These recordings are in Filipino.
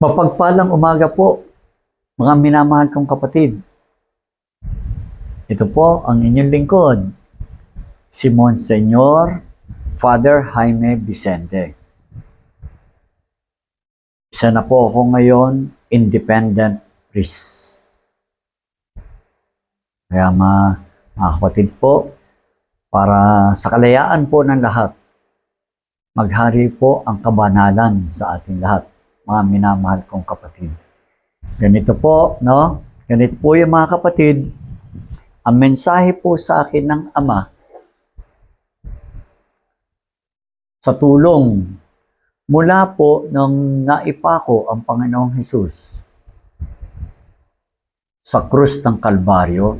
Mapagpalang umaga po, mga minamahal kong kapatid. Ito po ang inyong lingkod, si Monsignor Father Jaime Vicente. Isa na po ako ngayon, independent priest. Kaya mga kapatid po, para sa kalayaan po ng lahat, maghari po ang kabanalan sa ating lahat, mga minamahal kong kapatid. Ganito po, no? Ganito po yung mga kapatid, ang mensahe po sa akin ng Ama sa tulong mula po nung naipako ang Panginoong Hesus sa krus ng Kalbaryo.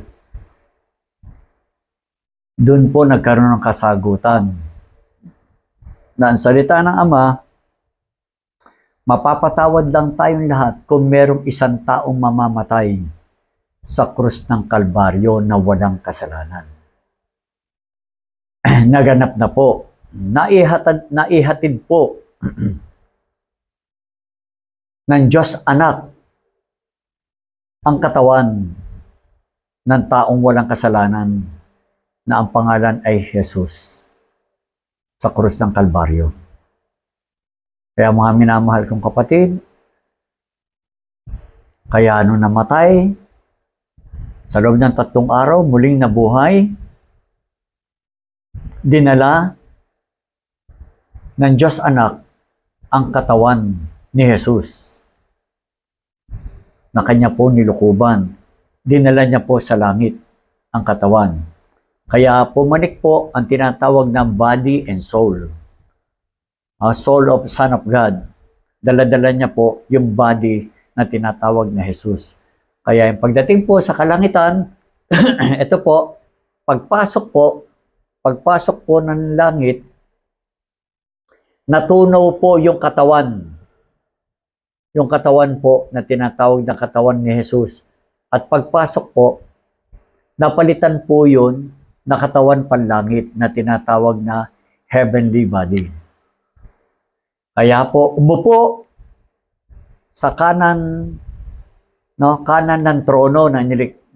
Doon po nagkaroon ng kasagutan na ang salita ng Ama, mapapatawad lang tayong lahat kung merong isang taong mamamatay sa krus ng Kalbaryo na walang kasalanan. Naganap na po. Naihatid po ng Diyos Anak ang katawan ng taong walang kasalanan na ang pangalan ay Jesus sa krus ng Kalbaryo. Kaya mga minamahal kong kapatid, kaya nung namatay, sa loob ng 3 araw, muling nabuhay, dinala ng Diyos Anak ang katawan ni Jesus na kanya po nilukuban. Dinala niya po sa langit ang katawan. Kaya pumanik po ang tinatawag na body and soul. Soul of Son of God. Dala-dala niya po yung body na tinatawag na Jesus. Kaya yung pagdating po sa kalangitan, ito po, pagpasok po ng langit, natunaw po yung katawan. Yung katawan po na tinatawag na katawan ni Jesus. At pagpasok po, napalitan po yun na katawan panlangit na tinatawag na heavenly body. Kaya po, umupo sa kanan ng trono na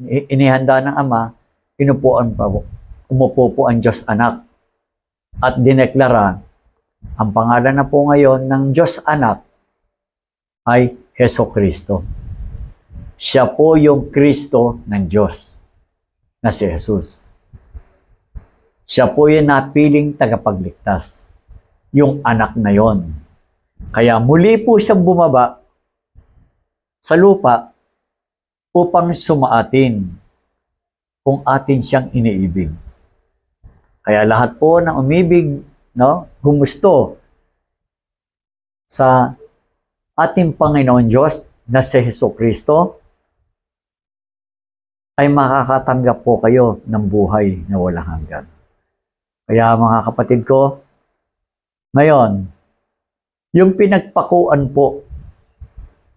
inihanda ng Ama, umupo po ang Diyos Anak. At dineklara, ang pangalan na po ngayon ng Diyos Anak ay Jesucristo. Siya po yung Kristo ng Diyos na si Jesus. Siya po yung napiling tagapagligtas, yung anak na yon. Kaya muli po siyang bumaba sa lupa upang sumaatin kung atin siyang iniibig. Kaya lahat po ng umibig, gumusto sa ating Panginoon Diyos na si Jesucristo, ay makakatanggap po kayo ng buhay na walang hanggan. Kaya mga kapatid ko, ngayon, yung pinagpakuan po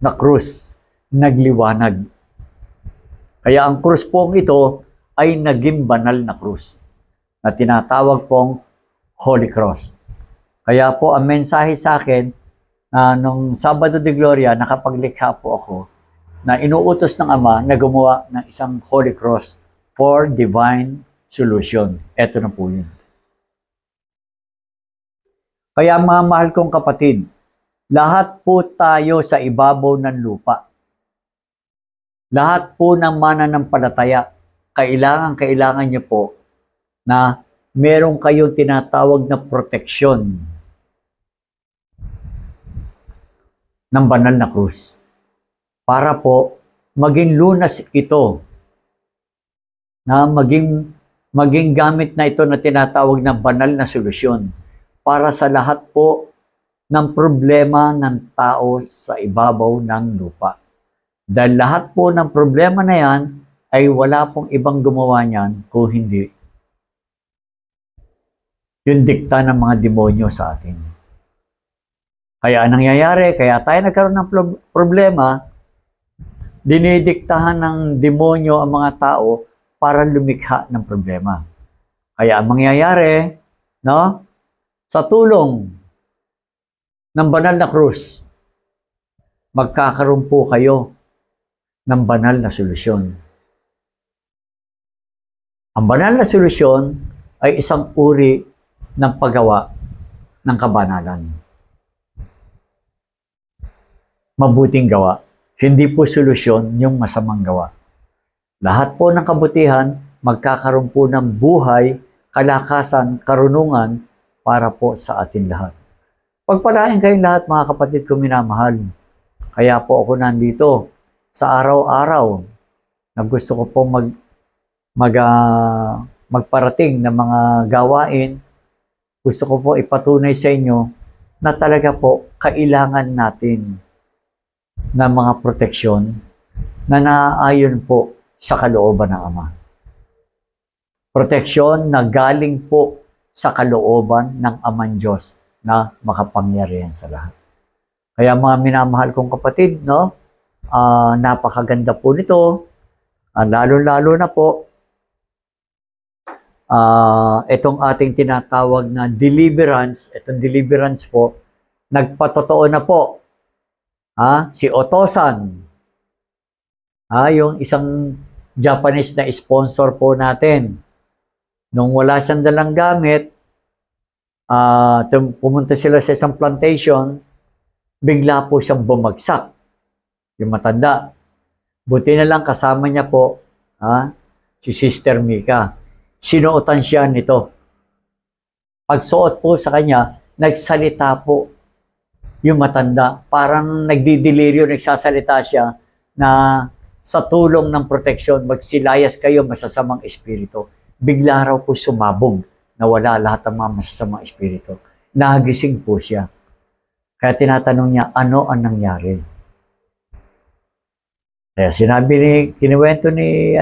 na krus, nagliwanag. Kaya ang krus pong ito ay naging banal na krus na tinatawag pong Holy Cross. Kaya po ang mensahe sa akin, nung Sabado de Gloria, nakapaglikha po ako na inuutos ng Ama na gumawa ng isang Holy Cross for divine solution. Ito na po yun. Kaya mga mahal kong kapatid, lahat po tayo sa ibabaw ng lupa. Lahat po ng mananampalataya, kailangan niyo po na meron kayong tinatawag na proteksyon ng banal na krus. Para po maging lunas ito, na maging gamit na ito na tinatawag na banal na solusyon para sa lahat po ng problema ng tao sa ibabaw ng lupa. Dahil lahat po ng problema na yan ay wala pong ibang gumawa niyan kung hindi yung dikta ng mga demonyo sa atin. Kaya anong nangyayari? Kaya tayo nagkaroon ng problema, dinidiktahan ng demonyo ang mga tao para lumikha ng problema. Kaya ang mangyayari, sa tulong ng banal na krus, magkakaroon po kayo ng banal na solusyon. Ang banal na solusyon ay isang uri ng paggawa ng kabanalan. Mabuting gawa. Hindi po solusyon yung masamang gawa. Lahat po ng kabutihan, magkakaroon po ng buhay, kalakasan, karunungan para po sa atin lahat. Pagpalain kayong lahat mga kapatid ko minamahal. Kaya po ako nandito sa araw-araw na gusto ko po magparating ng mga gawain. Gusto ko po ipatunay sa inyo na talaga po kailangan natin ng mga proteksyon na naaayon po sa kalooban ng Ama. Proteksyon na galing po sa kalooban ng Amang Diyos na makapangyarihan sa lahat. Kaya mga minamahal kong kapatid, no? Napakaganda po nito. Lalo-lalo na po, itong ating tinatawag na deliverance, itong deliverance po, nagpatotoo na po. Si Otosan, yung isang Japanese na sponsor po natin. Nung wala siyang dalang gamit, pumunta sila sa isang plantation, bigla po siyang bumagsak. Yung matanda. Buti na lang kasama niya po, si Sister Mika. Sinuotan siya nito. Pagsuot po sa kanya, nagsalita po yung matanda. Parang nagdidelirio, nagsasalita siya na sa tulong ng proteksyon, magsilayas kayo masasamang espiritu. Bigla raw po sumabog, nawala lahat ng mga masasamang espiritu. Nagising po siya. Kaya tinatanong niya, ano ang nangyari? Kaya kinuwento ni,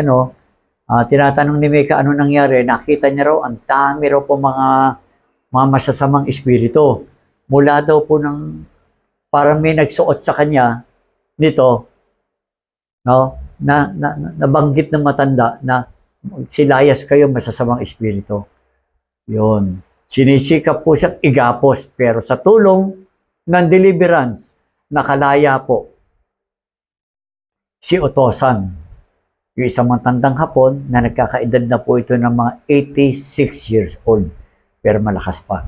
tinatanong ni Mika, ano nangyari? Nakita niya raw, ang dami raw po mga masasamang espiritu. Mula daw po parang may nagsuot sa kanya nito, no? Nabanggit ng matanda na silayas kayo masasamang espiritu. Yun. Sinisikap po siyang igapos, pero sa tulong ng deliverance, nakalaya po si Otosan, yung isang matandang Hapon na nagkakaedad na po ito ng mga 86 years old, pero malakas pa.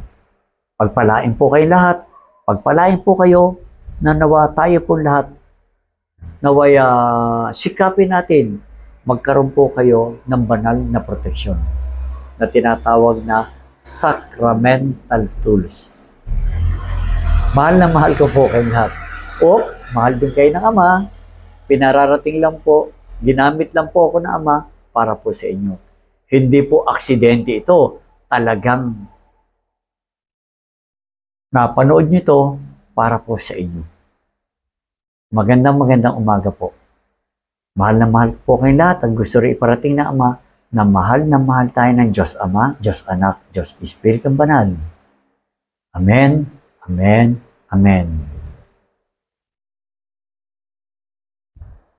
Pagpalain po kayo lahat, pagpalain po kayo na nawa tayo po lahat, naway sikapin natin, magkaroon po kayo ng banal na proteksyon na tinatawag na sacramental tools. Mahal na mahal ko po kayo lahat. Mahal din kayo ng Ama. Pinararating lang po, ginamit lang po ako ng Ama para po sa inyo. Hindi po aksidente ito. Talagang napanood nyo ito para po sa inyo. Magandang umaga po. Mahal na mahal po kayo lahat. Ang gusto rin iparating na Ama na mahal tayo ng Diyos Ama, Diyos Anak, Diyos Espiritong Banal. Amen. Amen. Amen.